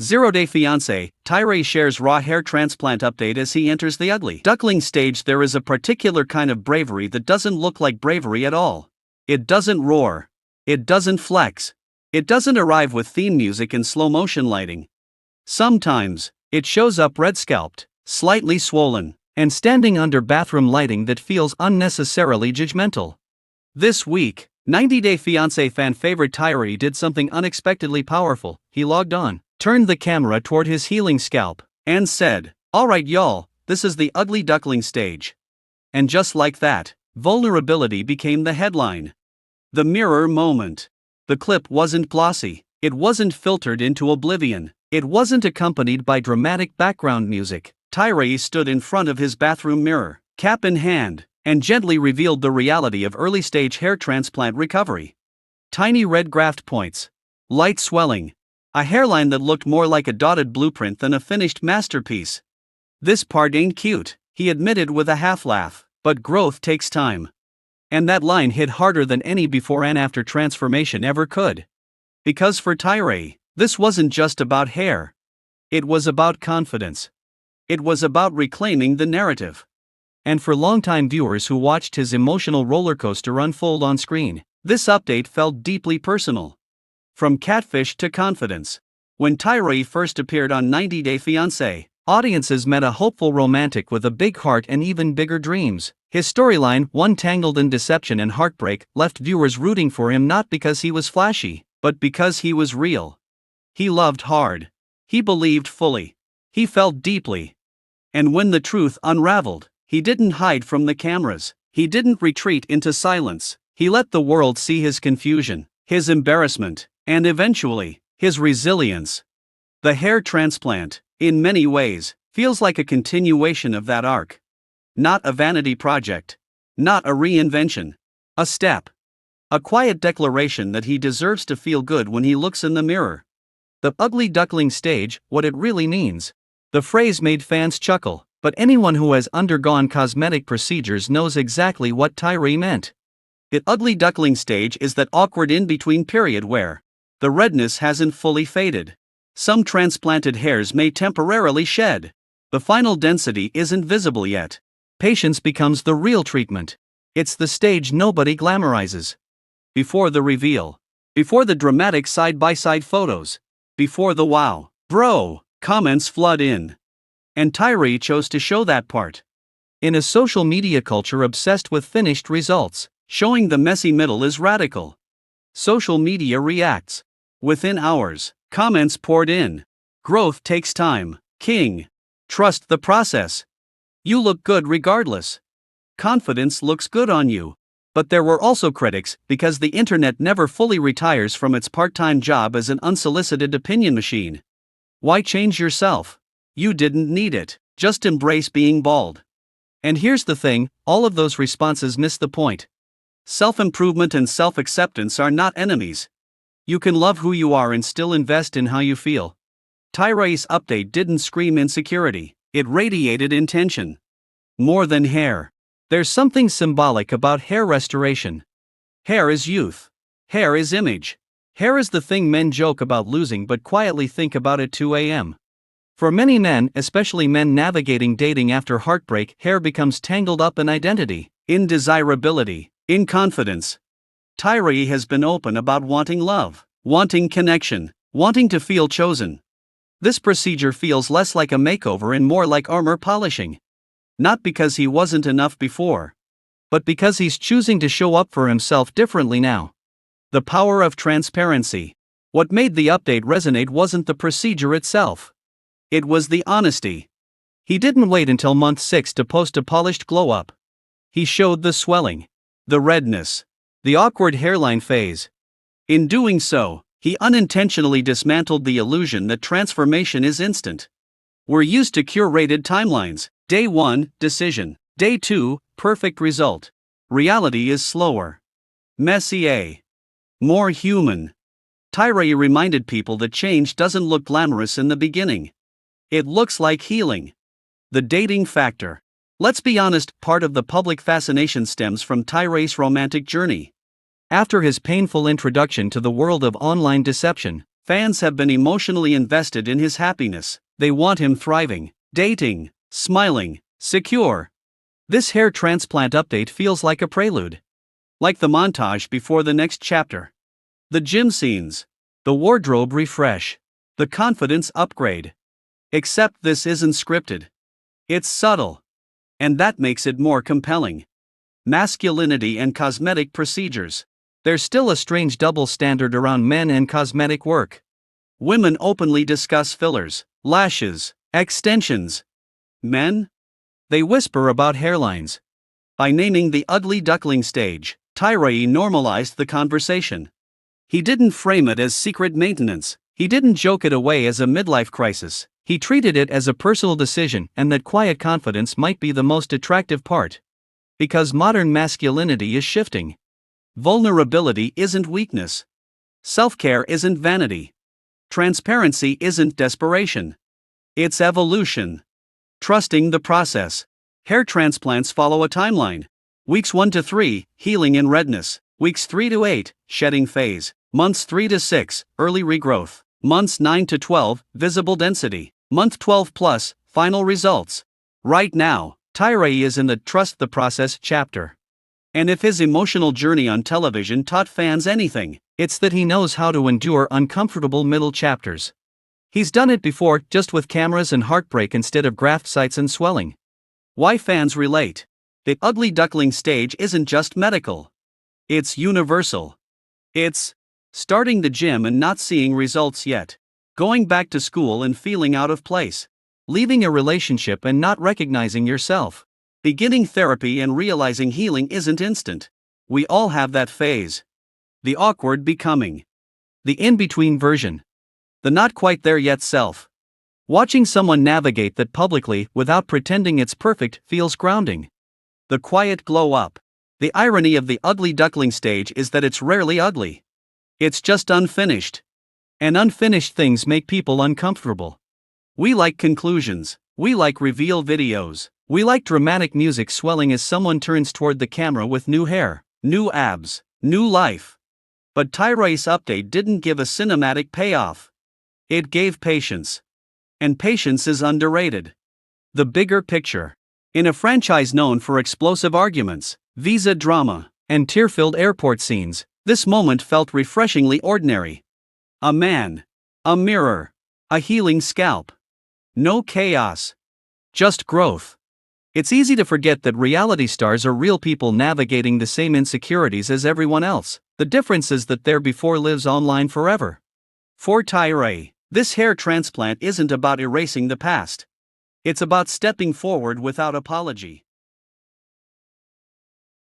0-Day Fiancé, Tyray shares raw hair transplant update as he enters the ugly Duckling stage. There is a particular kind of bravery that doesn't look like bravery at all. It doesn't roar. It doesn't flex. It doesn't arrive with theme music and slow motion lighting. Sometimes, it shows up red-scalped, slightly swollen, and standing under bathroom lighting that feels unnecessarily judgmental. This week, 90-Day Fiancé fan favorite Tyray did something unexpectedly powerful. He logged on, turned the camera toward his healing scalp, and said, "Alright y'all, this is the ugly duckling stage." And just like that, vulnerability became the headline. The mirror moment. The clip wasn't glossy, it wasn't filtered into oblivion, it wasn't accompanied by dramatic background music. Tyray stood in front of his bathroom mirror, cap in hand, and gently revealed the reality of early-stage hair transplant recovery. Tiny red graft points, light swelling, a hairline that looked more like a dotted blueprint than a finished masterpiece. "This part ain't cute," he admitted with a half-laugh, "but growth takes time." And that line hit harder than any before and after transformation ever could. Because for Tyray, this wasn't just about hair. It was about confidence. It was about reclaiming the narrative. And for longtime viewers who watched his emotional rollercoaster unfold on screen, this update felt deeply personal. From catfish to confidence. When Tyray first appeared on 90-Day Fiancé, audiences met a hopeful romantic with a big heart and even bigger dreams. His storyline, one tangled in deception and heartbreak, left viewers rooting for him not because he was flashy, but because he was real. He loved hard. He believed fully. He felt deeply. And when the truth unraveled, he didn't hide from the cameras. He didn't retreat into silence. He let the world see his confusion, his embarrassment, and eventually, his resilience. The hair transplant, in many ways, feels like a continuation of that arc. Not a vanity project. Not a reinvention. A step. A quiet declaration that he deserves to feel good when he looks in the mirror. The ugly duckling stage, what it really means. The phrase made fans chuckle, but anyone who has undergone cosmetic procedures knows exactly what Tyray meant. The ugly duckling stage is that awkward in-between period where the redness hasn't fully faded. Some transplanted hairs may temporarily shed. The final density isn't visible yet. Patience becomes the real treatment. It's the stage nobody glamorizes. Before the reveal. Before the dramatic side-by-side photos. Before the "wow, bro" comments flood in. And Tyray chose to show that part. In a social media culture obsessed with finished results, showing the messy middle is radical. Social media reacts. Within hours, comments poured in. "Growth takes time, king. Trust the process. You look good regardless. Confidence looks good on you." But there were also critics, because the internet never fully retires from its part-time job as an unsolicited opinion machine. Why change yourself? You didn't need it. Just embrace being bald. And here's the thing, all of those responses miss the point. Self-improvement and self-acceptance are not enemies. You can love who you are and still invest in how you feel. Tyray's update didn't scream insecurity, it radiated intention. More than hair. There's something symbolic about hair restoration. Hair is youth. Hair is image. Hair is the thing men joke about losing but quietly think about at 2 a.m. For many men, especially men navigating dating after heartbreak, hair becomes tangled up in identity, in desirability, in confidence. Tyray has been open about wanting love, wanting connection, wanting to feel chosen. This procedure feels less like a makeover and more like armor polishing. Not because he wasn't enough before, but because he's choosing to show up for himself differently now. The power of transparency. What made the update resonate wasn't the procedure itself. It was the honesty. He didn't wait until month 6 to post a polished glow-up. He showed the swelling, the redness, the awkward hairline phase. In doing so, he unintentionally dismantled the illusion that transformation is instant. We're used to curated timelines. Day 1, decision. Day 2, perfect result. Reality is slower. Messier. More human. Tyray reminded people that change doesn't look glamorous in the beginning. It looks like healing. The dating factor. Let's be honest, part of the public fascination stems from Tyray's romantic journey. After his painful introduction to the world of online deception, Fans have been emotionally invested in his happiness. They want him thriving, dating, smiling, secure. This hair transplant update feels like a prelude. Like the montage before the next chapter. The gym scenes. The wardrobe refresh. The confidence upgrade. Except this isn't scripted. It's subtle. And that makes it more compelling. Masculinity and cosmetic procedures. There's still a strange double standard around men and cosmetic work. Women openly discuss fillers, lashes, extensions. Men? They whisper about hairlines. By naming the ugly duckling stage, Tyray normalized the conversation. He didn't frame it as secret maintenance. He didn't joke it away as a midlife crisis. He treated it as a personal decision, and that quiet confidence might be the most attractive part. Because modern masculinity is shifting. Vulnerability isn't weakness. Self-care isn't vanity. Transparency isn't desperation. It's evolution. Trusting the process. Hair transplants follow a timeline. Weeks 1 to 3, healing and redness. Weeks 3 to 8, shedding phase. Months 3 to 6, early regrowth. Months 9 to 12, visible density. Month 12 plus, final results. Right now, Tyray is in the trust the process chapter. And if his emotional journey on television taught fans anything, it's that he knows how to endure uncomfortable middle chapters. He's done it before, just with cameras and heartbreak instead of graft sites and swelling. Why fans relate? The ugly duckling stage isn't just medical. It's universal. It's starting the gym and not seeing results yet. Going back to school and feeling out of place. Leaving a relationship and not recognizing yourself. Beginning therapy and realizing healing isn't instant. We all have that phase. The awkward becoming. The in-between version. The not quite there yet self. Watching someone navigate that publicly without pretending it's perfect feels grounding. The quiet glow up. The irony of the ugly duckling stage is that it's rarely ugly. It's just unfinished. And unfinished things make people uncomfortable. We like conclusions. We like reveal videos. We like dramatic music swelling as someone turns toward the camera with new hair, new abs, new life. But Tyray's update didn't give a cinematic payoff. It gave patience. And patience is underrated. The bigger picture. In a franchise known for explosive arguments, visa drama, and tear-filled airport scenes, this moment felt refreshingly ordinary. A man. A mirror. A healing scalp. No chaos. Just growth. It's easy to forget that reality stars are real people navigating the same insecurities as everyone else. The difference is that their before lives online forever. For Tyray, this hair transplant isn't about erasing the past. It's about stepping forward without apology.